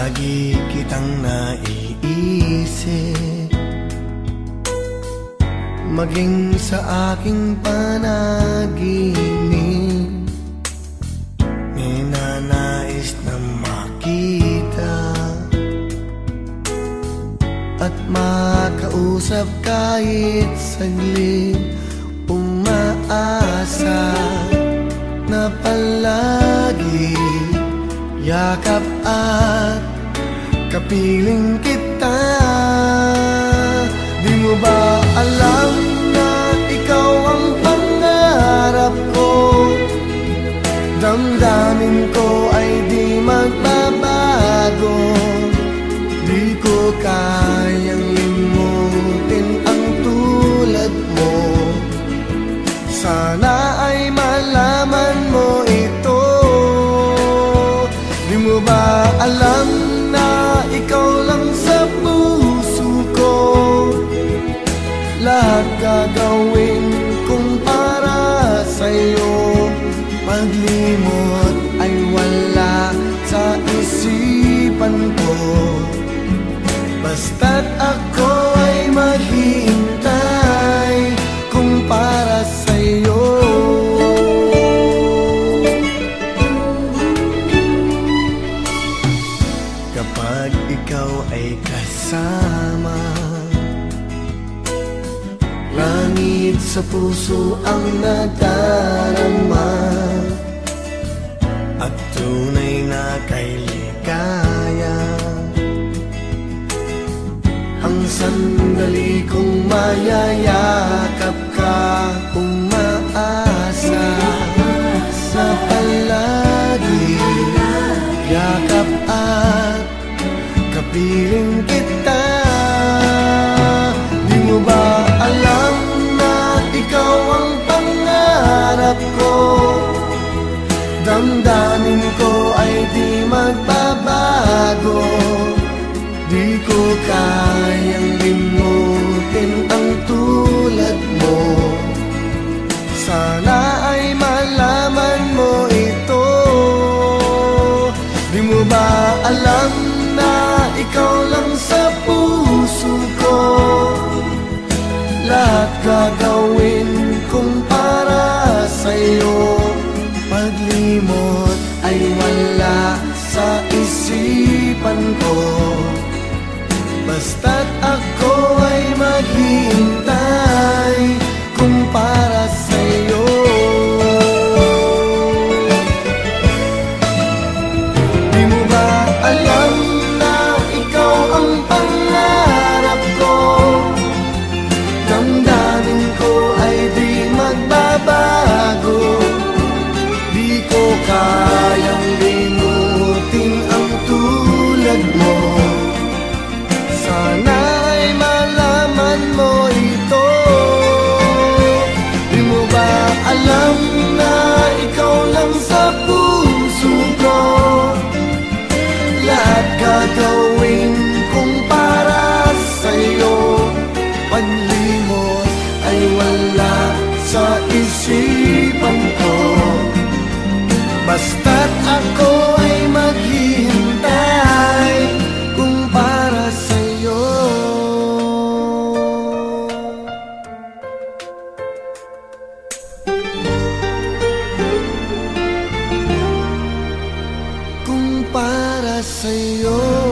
Lagi kitang naiisip, maging sa aking panaginip. Ninanais na makita at makausap kahit saglit. Umaasa na palagi yakap at kapiling kita. Di mo ba alam na ikaw ang pangarap ko? Damdamin ko ay di magbabago. Di ko kayang limutin ang tulad mo. Sana ay malaman mo ito. Di mo ba alam na ikaw lang sa puso ko? Lahat gagawin kong para sa'yo. Paglimot ay wala sa isipan ko. Basta't ako ay maghihintay kung para sa'yo. Kapag ikaw ay kasama, langit sa puso ang nadarama, at tunay na kay ligaya. Ang sandali kong mayayakap ka, umaasa na palagi yakap at kapiling kita. Di mo ba alam na ikaw ang pangarap ko? Damdamin ko ay di magbabago. Di ko kayang limutin ang tulad mo. Sana ay malaman mo ito. Di mo ba alam na ikaw lang sa puso ko? Lahat gagawin kong para sa'yo. Paglimot ay wala sa isipan ko. Basta't ako ay maghihintay kung para sa'yo. Di mo ba alam na ikaw ang pangarap ko? Damdamin ko ay di magbabago. Di ko kayang limutin ang tulad mo. Sana ay malaman mo ito. Di mo ba alam na ikaw lang sa puso ko? Lahat gagawin kong para sa'yo. Paglimot ay wala sa isipan ko. Basta't ako ay maghihintay kung para sa'yo. Kung para sa'yo.